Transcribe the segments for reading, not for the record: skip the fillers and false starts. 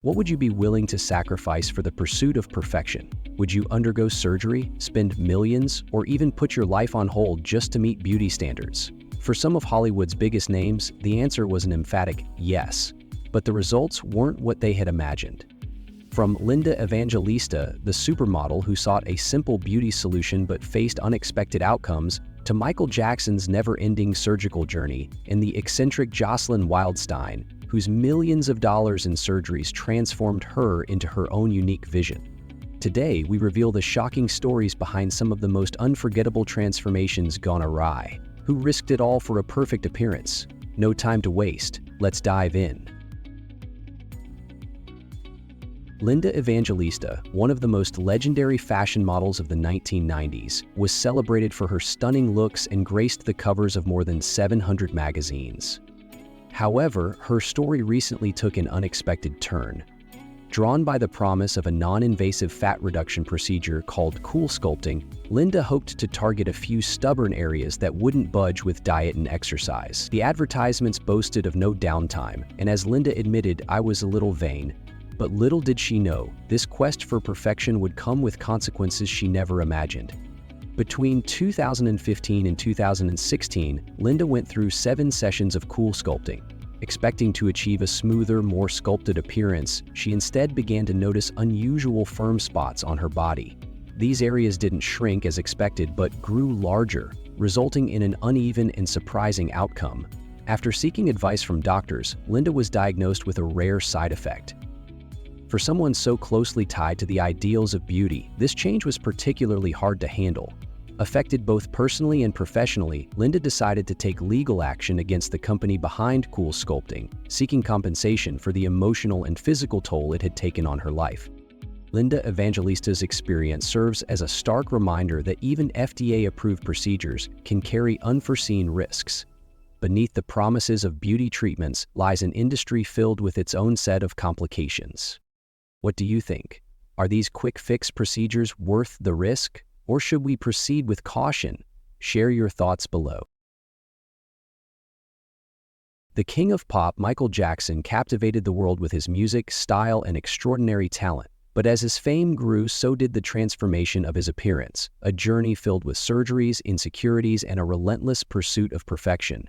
What would you be willing to sacrifice for the pursuit of perfection? Would you undergo surgery, spend millions, or even put your life on hold just to meet beauty standards? For some of Hollywood's biggest names, the answer was an emphatic yes, but the results weren't what they had imagined. From Linda Evangelista, the supermodel who sought a simple beauty solution but faced unexpected outcomes, to Michael Jackson's never-ending surgical journey, and the eccentric Jocelyn Wildenstein, whose millions of dollars in surgeries transformed her into her own unique vision. Today, we reveal the shocking stories behind some of the most unforgettable transformations gone awry. Who risked it all for a perfect appearance? No time to waste. Let's dive in. Linda Evangelista, one of the most legendary fashion models of the 1990s, was celebrated for her stunning looks and graced the covers of more than 700 magazines. However, her story recently took an unexpected turn. Drawn by the promise of a non-invasive fat reduction procedure called cool sculpting, Linda hoped to target a few stubborn areas that wouldn't budge with diet and exercise. The advertisements boasted of no downtime, and as Linda admitted, "I was a little vain." But little did she know, this quest for perfection would come with consequences she never imagined. Between 2015 and 2016, Linda went through 7 sessions of cool sculpting. Expecting to achieve a smoother, more sculpted appearance, she instead began to notice unusual firm spots on her body. These areas didn't shrink as expected but grew larger, resulting in an uneven and surprising outcome. After seeking advice from doctors, Linda was diagnosed with a rare side effect. For someone so closely tied to the ideals of beauty, this change was particularly hard to handle. Affected both personally and professionally, Linda decided to take legal action against the company behind cool sculpting, seeking compensation for the emotional and physical toll it had taken on her life. Linda Evangelista's experience serves as a stark reminder that even FDA-approved procedures can carry unforeseen risks. Beneath the promises of beauty treatments lies an industry filled with its own set of complications. What do you think? Are these quick-fix procedures worth the risk? Or should we proceed with caution? Share your thoughts below. The king of pop, Michael Jackson, captivated the world with his music, style, and extraordinary talent. But as his fame grew, so did the transformation of his appearance, a journey filled with surgeries, insecurities, and a relentless pursuit of perfection.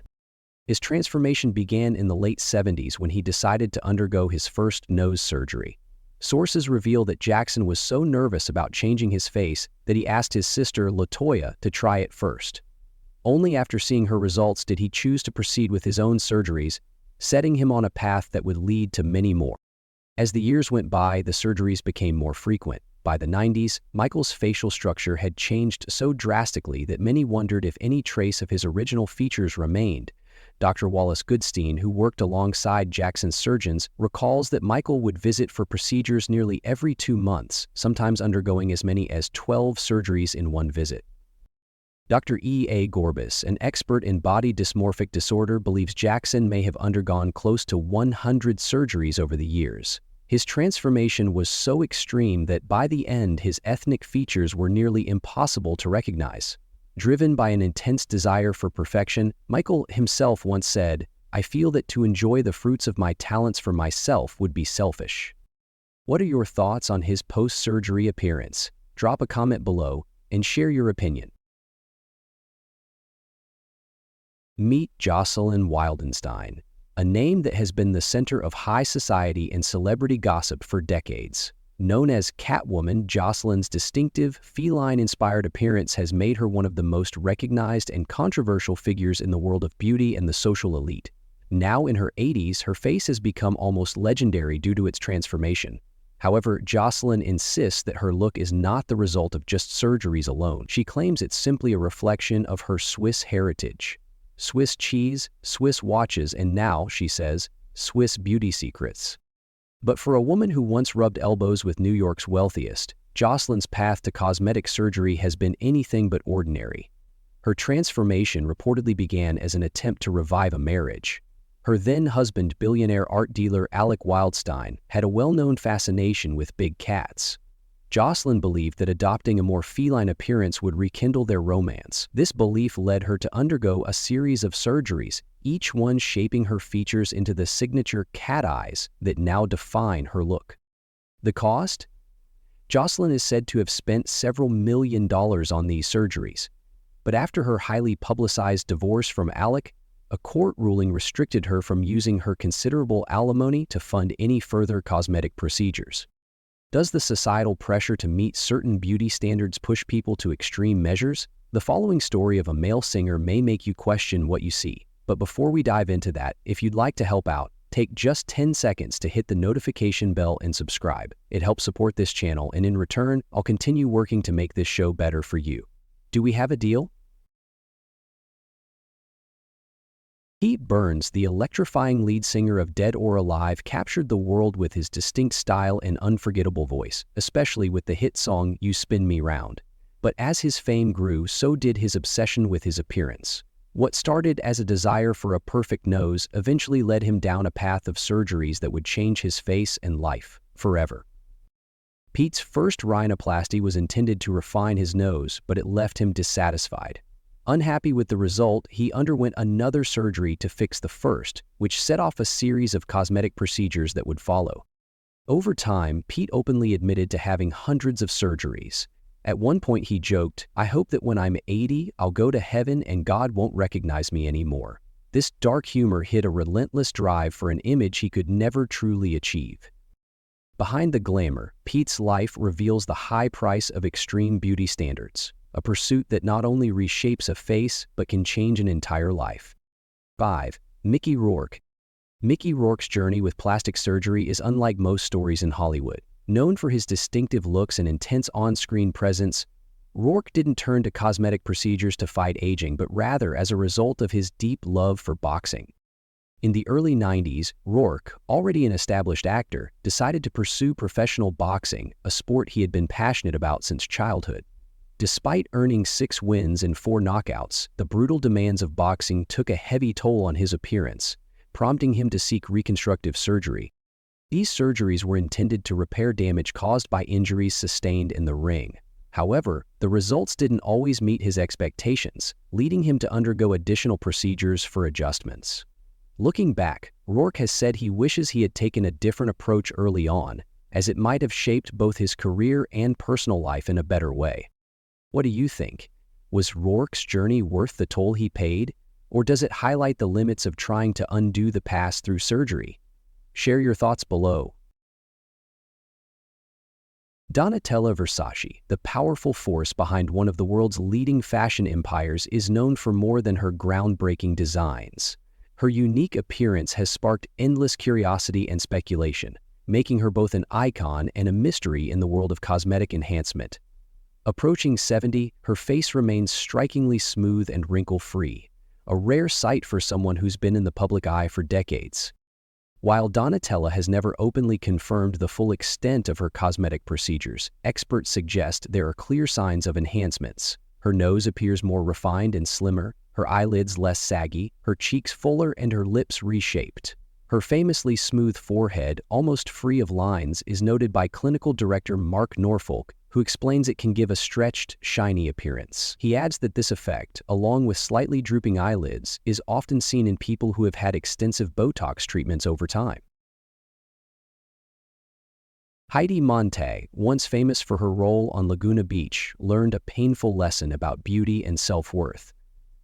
His transformation began in the late 70s when he decided to undergo his first nose surgery. Sources reveal that Jackson was so nervous about changing his face that he asked his sister, LaToya, to try it first. Only after seeing her results did he choose to proceed with his own surgeries, setting him on a path that would lead to many more. As the years went by, the surgeries became more frequent. By the 90s, Michael's facial structure had changed so drastically that many wondered if any trace of his original features remained. Dr. Wallace Goodstein, who worked alongside Jackson's surgeons, recalls that Michael would visit for procedures nearly every 2 months, sometimes undergoing as many as 12 surgeries in one visit. Dr. E.A. Gorbis, an expert in body dysmorphic disorder, believes Jackson may have undergone close to 100 surgeries over the years. His transformation was so extreme that by the end his ethnic features were nearly impossible to recognize. Driven by an intense desire for perfection, Michael himself once said, "I feel that to enjoy the fruits of my talents for myself would be selfish." What are your thoughts on his post-surgery appearance? Drop a comment below and share your opinion. Meet Jocelyn Wildenstein, a name that has been the center of high society and celebrity gossip for decades. Known as Catwoman, Jocelyn's distinctive, feline-inspired appearance has made her one of the most recognized and controversial figures in the world of beauty and the social elite. Now in her 80s, her face has become almost legendary due to its transformation. However, Jocelyn insists that her look is not the result of just surgeries alone. She claims it's simply a reflection of her Swiss heritage. Swiss cheese, Swiss watches, and now, she says, Swiss beauty secrets. But for a woman who once rubbed elbows with New York's wealthiest, Jocelyn's path to cosmetic surgery has been anything but ordinary. Her transformation reportedly began as an attempt to revive a marriage. Her then-husband, billionaire art dealer Alec Wildstein, had a well-known fascination with big cats. Jocelyn believed that adopting a more feline appearance would rekindle their romance. This belief led her to undergo a series of surgeries, each one shaping her features into the signature cat eyes that now define her look. The cost? Jocelyn is said to have spent several $1,000,000 on these surgeries, but after her highly publicized divorce from Alec, a court ruling restricted her from using her considerable alimony to fund any further cosmetic procedures. Does the societal pressure to meet certain beauty standards push people to extreme measures? The following story of a male singer may make you question what you see. But before we dive into that, if you'd like to help out, take just 10 seconds to hit the notification bell and subscribe. It helps support this channel, and in return, I'll continue working to make this show better for you. Do we have a deal? Pete Burns, the electrifying lead singer of Dead or Alive, captured the world with his distinct style and unforgettable voice, especially with the hit song You Spin Me Round. But as his fame grew, so did his obsession with his appearance. What started as a desire for a perfect nose eventually led him down a path of surgeries that would change his face and life forever. Pete's first rhinoplasty was intended to refine his nose, but it left him dissatisfied. Unhappy with the result, he underwent another surgery to fix the first, which set off a series of cosmetic procedures that would follow. Over time, Pete openly admitted to having hundreds of surgeries. At one point he joked, "I hope that when I'm 80, I'll go to heaven and God won't recognize me anymore." This dark humor hid a relentless drive for an image he could never truly achieve. Behind the glamour, Pete's life reveals the high price of extreme beauty standards, a pursuit that not only reshapes a face but can change an entire life. 5. Mickey Rourke. Mickey Rourke's journey with plastic surgery is unlike most stories in Hollywood. Known for his distinctive looks and intense on-screen presence, Rourke didn't turn to cosmetic procedures to fight aging, but rather as a result of his deep love for boxing. In the early 90s, Rourke, already an established actor, decided to pursue professional boxing, a sport he had been passionate about since childhood. Despite earning 6 wins and 4 knockouts, the brutal demands of boxing took a heavy toll on his appearance, prompting him to seek reconstructive surgery. These surgeries were intended to repair damage caused by injuries sustained in the ring. However, the results didn't always meet his expectations, leading him to undergo additional procedures for adjustments. Looking back, Rourke has said he wishes he had taken a different approach early on, as it might have shaped both his career and personal life in a better way. What do you think? Was Rourke's journey worth the toll he paid, or does it highlight the limits of trying to undo the past through surgery? Share your thoughts below. Donatella Versace, the powerful force behind one of the world's leading fashion empires, is known for more than her groundbreaking designs. Her unique appearance has sparked endless curiosity and speculation, making her both an icon and a mystery in the world of cosmetic enhancement. Approaching 70, her face remains strikingly smooth and wrinkle-free, a rare sight for someone who's been in the public eye for decades. While Donatella has never openly confirmed the full extent of her cosmetic procedures, experts suggest there are clear signs of enhancements. Her nose appears more refined and slimmer, her eyelids less saggy, her cheeks fuller, and her lips reshaped. Her famously smooth forehead, almost free of lines, is noted by clinical director Mark Norfolk, who explains it can give a stretched, shiny appearance. He adds that this effect, along with slightly drooping eyelids, is often seen in people who have had extensive Botox treatments over time. Heidi Montag, once famous for her role on Laguna Beach, learned a painful lesson about beauty and self-worth.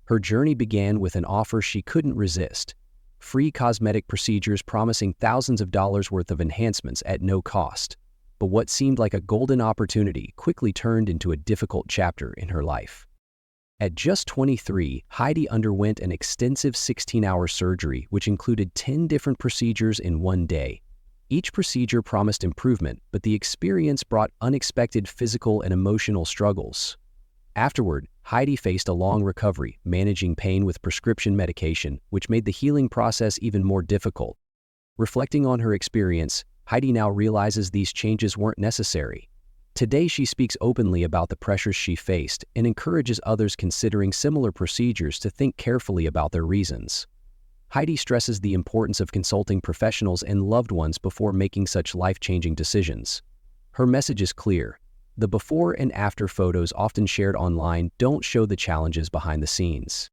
Her journey began with an offer she couldn't resist: free cosmetic procedures promising thousands of dollars worth of enhancements at no cost. But what seemed like a golden opportunity quickly turned into a difficult chapter in her life. At just 23, Heidi underwent an extensive 16-hour surgery which included 10 different procedures in one day. Each procedure promised improvement, but the experience brought unexpected physical and emotional struggles. Afterward, Heidi faced a long recovery, managing pain with prescription medication, which made the healing process even more difficult. Reflecting on her experience, Heidi now realizes these changes weren't necessary. Today she speaks openly about the pressures she faced and encourages others considering similar procedures to think carefully about their reasons. Heidi stresses the importance of consulting professionals and loved ones before making such life-changing decisions. Her message is clear: the before and after photos often shared online don't show the challenges behind the scenes.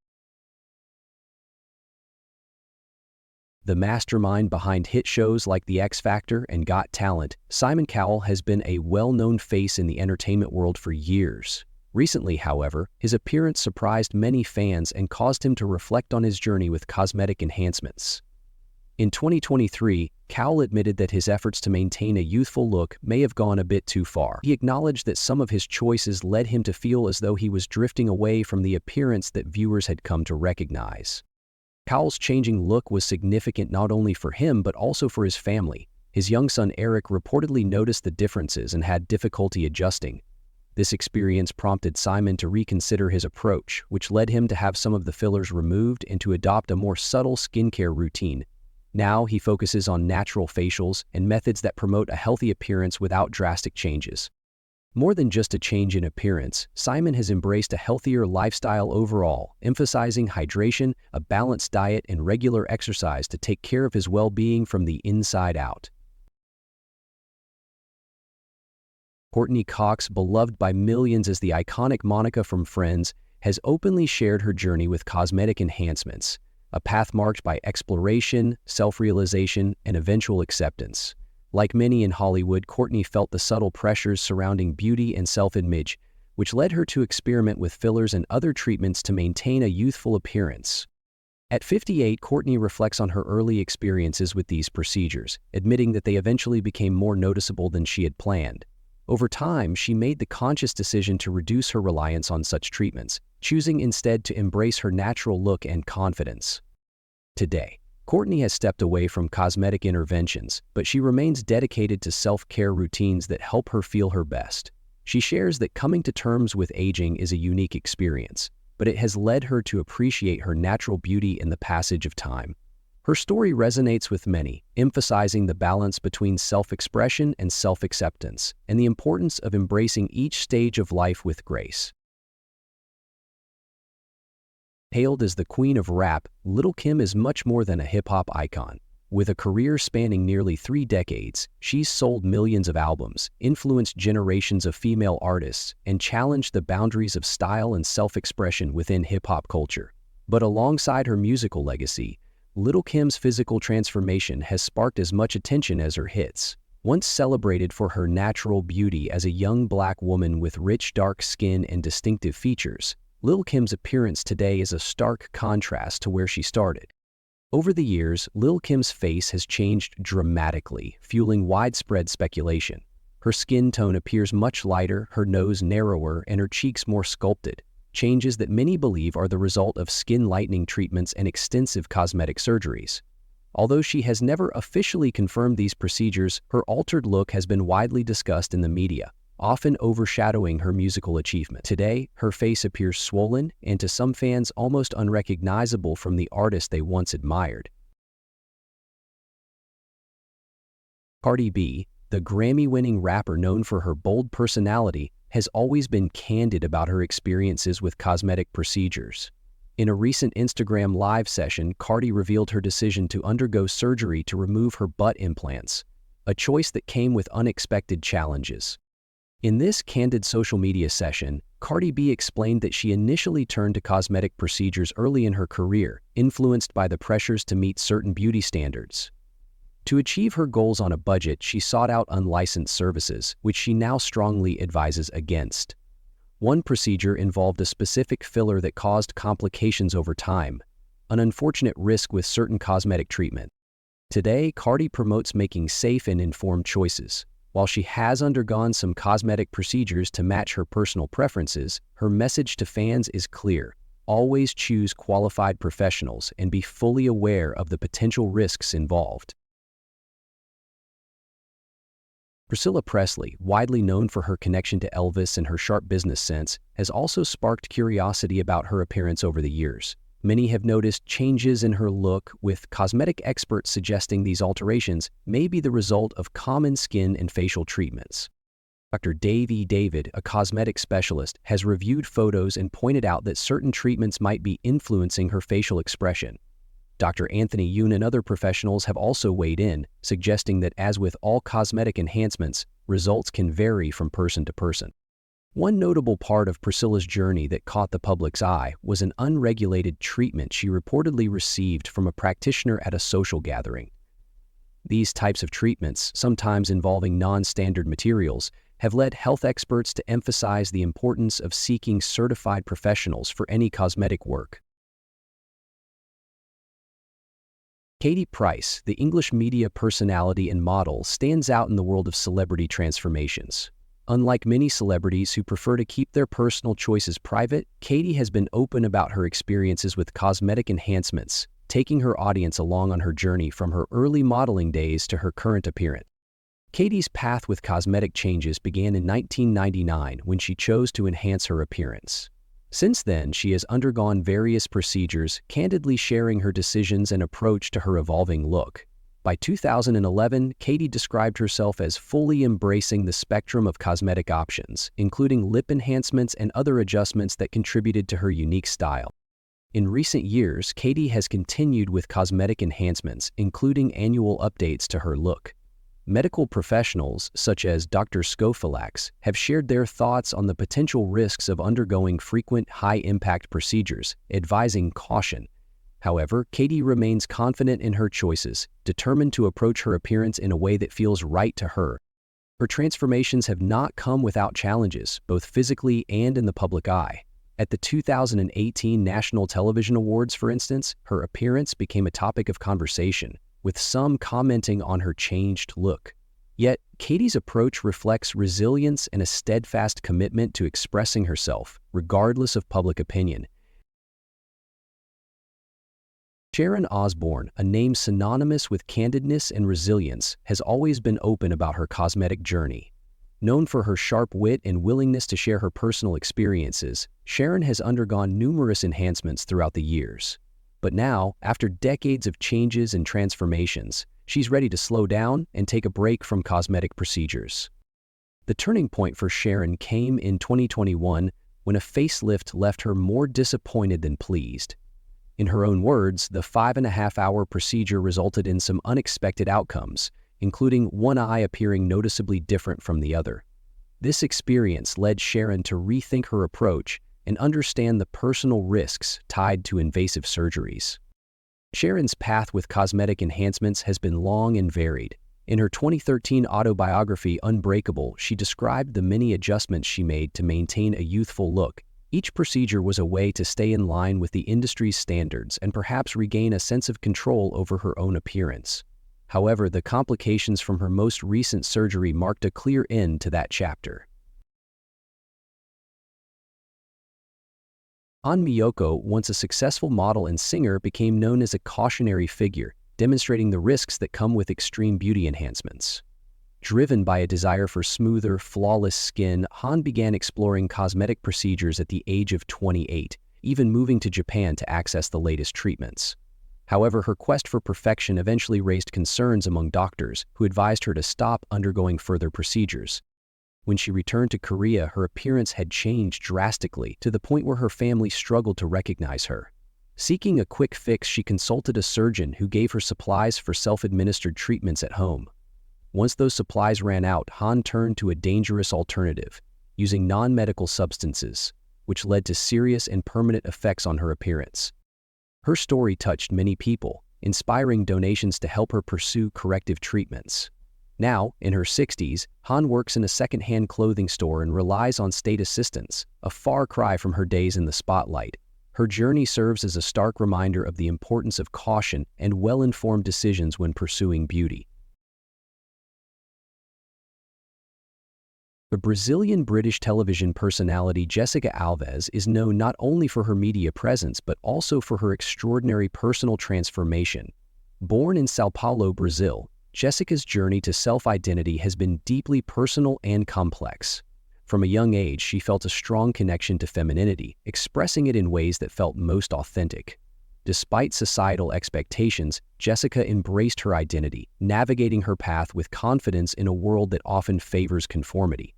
The mastermind behind hit shows like The X Factor and Got Talent, Simon Cowell has been a well-known face in the entertainment world for years. Recently, however, his appearance surprised many fans and caused him to reflect on his journey with cosmetic enhancements. In 2023, Cowell admitted that his efforts to maintain a youthful look may have gone a bit too far. He acknowledged that some of his choices led him to feel as though he was drifting away from the appearance that viewers had come to recognize. Cowell's changing look was significant not only for him but also for his family. His young son Eric reportedly noticed the differences and had difficulty adjusting. This experience prompted Simon to reconsider his approach, which led him to have some of the fillers removed and to adopt a more subtle skincare routine. Now he focuses on natural facials and methods that promote a healthy appearance without drastic changes. More than just a change in appearance, Simon has embraced a healthier lifestyle overall, emphasizing hydration, a balanced diet, and regular exercise to take care of his well-being from the inside out. Courteney Cox, beloved by millions as the iconic Monica from Friends, has openly shared her journey with cosmetic enhancements, a path marked by exploration, self-realization, and eventual acceptance. Like many in Hollywood, Courteney felt the subtle pressures surrounding beauty and self-image, which led her to experiment with fillers and other treatments to maintain a youthful appearance. At 58, Courteney reflects on her early experiences with these procedures, admitting that they eventually became more noticeable than she had planned. Over time, she made the conscious decision to reduce her reliance on such treatments, choosing instead to embrace her natural look and confidence. Today, Courteney has stepped away from cosmetic interventions, but she remains dedicated to self-care routines that help her feel her best. She shares that coming to terms with aging is a unique experience, but it has led her to appreciate her natural beauty in the passage of time. Her story resonates with many, emphasizing the balance between self-expression and self-acceptance, and the importance of embracing each stage of life with grace. Hailed as the queen of rap, Lil Kim is much more than a hip-hop icon. With a career spanning nearly 3 decades, she's sold millions of albums, influenced generations of female artists, and challenged the boundaries of style and self-expression within hip-hop culture. But alongside her musical legacy, Lil Kim's physical transformation has sparked as much attention as her hits. Once celebrated for her natural beauty as a young black woman with rich dark skin and distinctive features, Lil Kim's appearance today is a stark contrast to where she started. Over the years, Lil Kim's face has changed dramatically, fueling widespread speculation. Her skin tone appears much lighter, her nose narrower, and her cheeks more sculpted, changes that many believe are the result of skin lightening treatments and extensive cosmetic surgeries. Although she has never officially confirmed these procedures, her altered look has been widely discussed in the media, often overshadowing her musical achievement. Today, her face appears swollen and to some fans almost unrecognizable from the artist they once admired. Cardi B, the Grammy-winning rapper known for her bold personality, has always been candid about her experiences with cosmetic procedures. In a recent Instagram Live session, Cardi revealed her decision to undergo surgery to remove her butt implants, a choice that came with unexpected challenges. In this candid social media session, Cardi B explained that she initially turned to cosmetic procedures early in her career, influenced by the pressures to meet certain beauty standards. To achieve her goals on a budget, she sought out unlicensed services, which she now strongly advises against. One procedure involved a specific filler that caused complications over time, an unfortunate risk with certain cosmetic treatment. Today, Cardi promotes making safe and informed choices. While she has undergone some cosmetic procedures to match her personal preferences, her message to fans is clear. Always choose qualified professionals and be fully aware of the potential risks involved. Priscilla Presley, widely known for her connection to Elvis and her sharp business sense, has also sparked curiosity about her appearance over the years. Many have noticed changes in her look, with cosmetic experts suggesting these alterations may be the result of common skin and facial treatments. Dr. Dave E. David, a cosmetic specialist, has reviewed photos and pointed out that certain treatments might be influencing her facial expression. Dr. Anthony Yoon and other professionals have also weighed in, suggesting that as with all cosmetic enhancements, results can vary from person to person. One notable part of Priscilla's journey that caught the public's eye was an unregulated treatment she reportedly received from a practitioner at a social gathering. These types of treatments, sometimes involving non-standard materials, have led health experts to emphasize the importance of seeking certified professionals for any cosmetic work. Katie Price, the English media personality and model, stands out in the world of celebrity transformations. Unlike many celebrities who prefer to keep their personal choices private, Katie has been open about her experiences with cosmetic enhancements, taking her audience along on her journey from her early modeling days to her current appearance. Katie's path with cosmetic changes began in 1999 when she chose to enhance her appearance. Since then, she has undergone various procedures, candidly sharing her decisions and approach to her evolving look. By 2011, Katie described herself as fully embracing the spectrum of cosmetic options, including lip enhancements and other adjustments that contributed to her unique style. In recent years, Katie has continued with cosmetic enhancements, including annual updates to her look. Medical professionals, such as Dr. Scofilax, have shared their thoughts on the potential risks of undergoing frequent high-impact procedures, advising caution. However, Katie remains confident in her choices, determined to approach her appearance in a way that feels right to her. Her transformations have not come without challenges, both physically and in the public eye. At the 2018 National Television Awards, for instance, her appearance became a topic of conversation, with some commenting on her changed look. Yet, Katie's approach reflects resilience and a steadfast commitment to expressing herself, regardless of public opinion. Sharon Osbourne, a name synonymous with candidness and resilience, has always been open about her cosmetic journey. Known for her sharp wit and willingness to share her personal experiences, Sharon has undergone numerous enhancements throughout the years. But now, after decades of changes and transformations, she's ready to slow down and take a break from cosmetic procedures. The turning point for Sharon came in 2021 when a facelift left her more disappointed than pleased. In her own words, the 5.5-hour procedure resulted in some unexpected outcomes, including one eye appearing noticeably different from the other. This experience led Sharon to rethink her approach and understand the personal risks tied to invasive surgeries. Sharon's path with cosmetic enhancements has been long and varied. In her 2013 autobiography, Unbreakable, she described the many adjustments she made to maintain a youthful look. Each procedure was a way to stay in line with the industry's standards and perhaps regain a sense of control over her own appearance. However, the complications from her most recent surgery marked a clear end to that chapter. An Miyoko, once a successful model and singer, became known as a cautionary figure, demonstrating the risks that come with extreme beauty enhancements. Driven by a desire for smoother, flawless skin, Han began exploring cosmetic procedures at the age of 28, even moving to Japan to access the latest treatments. However, her quest for perfection eventually raised concerns among doctors, who advised her to stop undergoing further procedures. When she returned to Korea, her appearance had changed drastically, to the point where her family struggled to recognize her. Seeking a quick fix, she consulted a surgeon who gave her supplies for self-administered treatments at home. Once those supplies ran out, Han turned to a dangerous alternative, using non-medical substances, which led to serious and permanent effects on her appearance. Her story touched many people, inspiring donations to help her pursue corrective treatments. Now, in her 60s, Han works in a second-hand clothing store and relies on state assistance, a far cry from her days in the spotlight. Her journey serves as a stark reminder of the importance of caution and well-informed decisions when pursuing beauty. The Brazilian-British television personality Jessica Alves is known not only for her media presence but also for her extraordinary personal transformation. Born in São Paulo, Brazil, Jessica's journey to self-identity has been deeply personal and complex. From a young age, she felt a strong connection to femininity, expressing it in ways that felt most authentic. Despite societal expectations, Jessica embraced her identity, navigating her path with confidence in a world that often favors conformity.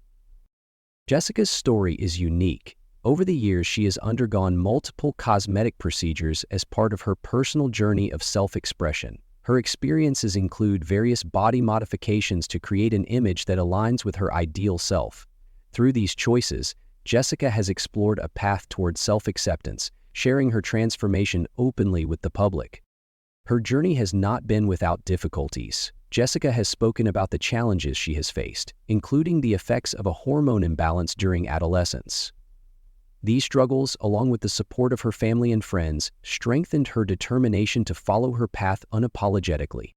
Jessica's story is unique. Over the years, she has undergone multiple cosmetic procedures as part of her personal journey of self-expression. Her experiences include various body modifications to create an image that aligns with her ideal self. Through these choices, Jessica has explored a path toward self-acceptance, sharing her transformation openly with the public. Her journey has not been without difficulties. Jessica has spoken about the challenges she has faced, including the effects of a hormone imbalance during adolescence. These struggles, along with the support of her family and friends, strengthened her determination to follow her path unapologetically.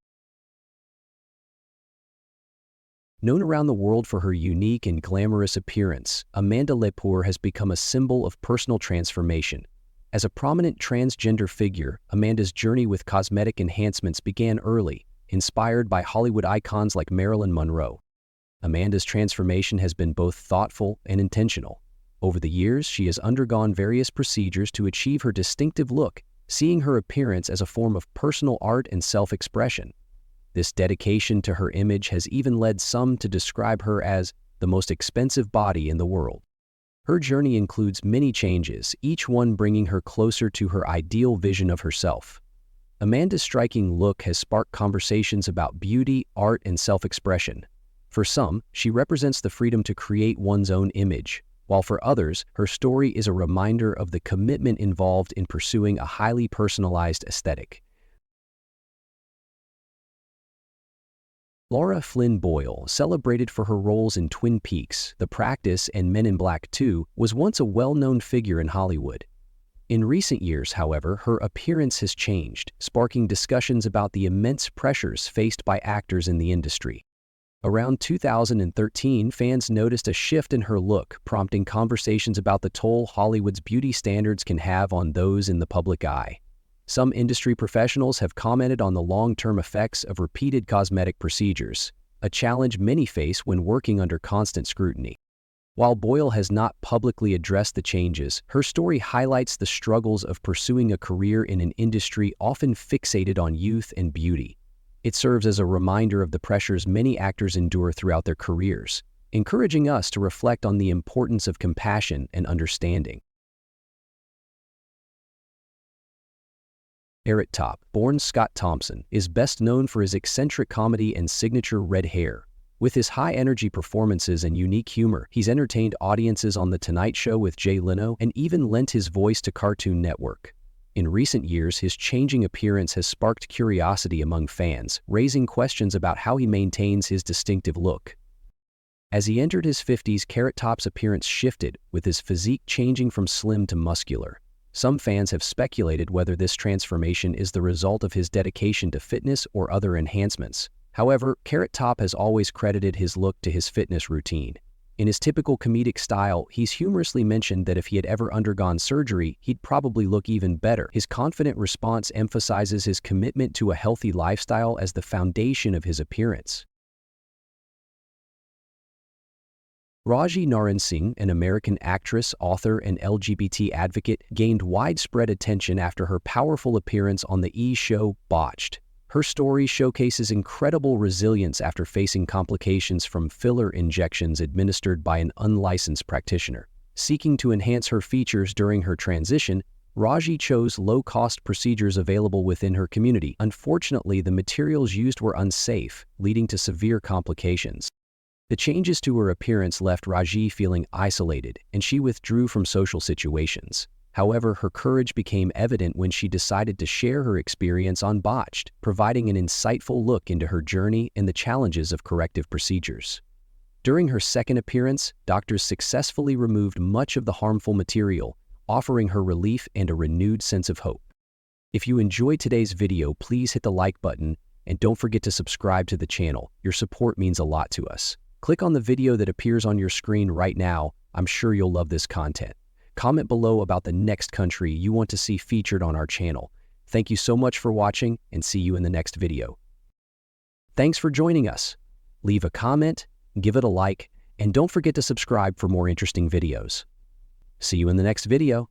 Known around the world for her unique and glamorous appearance, Amanda Lepore has become a symbol of personal transformation. As a prominent transgender figure, Amanda's journey with cosmetic enhancements began early, inspired by Hollywood icons like Marilyn Monroe. Amanda's transformation has been both thoughtful and intentional. Over the years, she has undergone various procedures to achieve her distinctive look, seeing her appearance as a form of personal art and self-expression. This dedication to her image has even led some to describe her as the most expensive body in the world. Her journey includes many changes, each one bringing her closer to her ideal vision of herself. Amanda's striking look has sparked conversations about beauty, art, and self-expression. For some, she represents the freedom to create one's own image, while for others, her story is a reminder of the commitment involved in pursuing a highly personalized aesthetic. Laura Flynn Boyle, celebrated for her roles in Twin Peaks, The Practice, and Men in Black 2, was once a well-known figure in Hollywood. In recent years, however, her appearance has changed, sparking discussions about the immense pressures faced by actors in the industry. Around 2013, fans noticed a shift in her look, prompting conversations about the toll Hollywood's beauty standards can have on those in the public eye. Some industry professionals have commented on the long-term effects of repeated cosmetic procedures, a challenge many face when working under constant scrutiny. While Boyle has not publicly addressed the changes, her story highlights the struggles of pursuing a career in an industry often fixated on youth and beauty. It serves as a reminder of the pressures many actors endure throughout their careers, encouraging us to reflect on the importance of compassion and understanding. Carrot Top, born Scott Thompson, is best known for his eccentric comedy and signature red hair. With his high-energy performances and unique humor, he's entertained audiences on The Tonight Show with Jay Leno and even lent his voice to Cartoon Network. In recent years, his changing appearance has sparked curiosity among fans, raising questions about how he maintains his distinctive look. As he entered his 50s, Carrot Top's appearance shifted, with his physique changing from slim to muscular. Some fans have speculated whether this transformation is the result of his dedication to fitness or other enhancements. However, Carrot Top has always credited his look to his fitness routine. In his typical comedic style, he's humorously mentioned that if he had ever undergone surgery, he'd probably look even better. His confident response emphasizes his commitment to a healthy lifestyle as the foundation of his appearance. Rajee Narinesingh, an American actress, author, and LGBT advocate, gained widespread attention after her powerful appearance on the E! show Botched. Her story showcases incredible resilience after facing complications from filler injections administered by an unlicensed practitioner. Seeking to enhance her features during her transition, Rajee chose low-cost procedures available within her community. Unfortunately, the materials used were unsafe, leading to severe complications. The changes to her appearance left Rajee feeling isolated, and she withdrew from social situations. However, her courage became evident when she decided to share her experience on Botched, providing an insightful look into her journey and the challenges of corrective procedures. During her second appearance, doctors successfully removed much of the harmful material, offering her relief and a renewed sense of hope. If you enjoyed today's video, please hit the like button and don't forget to subscribe to the channel. Your support means a lot to us. Click on the video that appears on your screen right now. I'm sure you'll love this content. Comment below about the next country you want to see featured on our channel. Thank you so much for watching, and see you in the next video. Thanks for joining us. Leave a comment, give it a like, and don't forget to subscribe for more interesting videos. See you in the next video.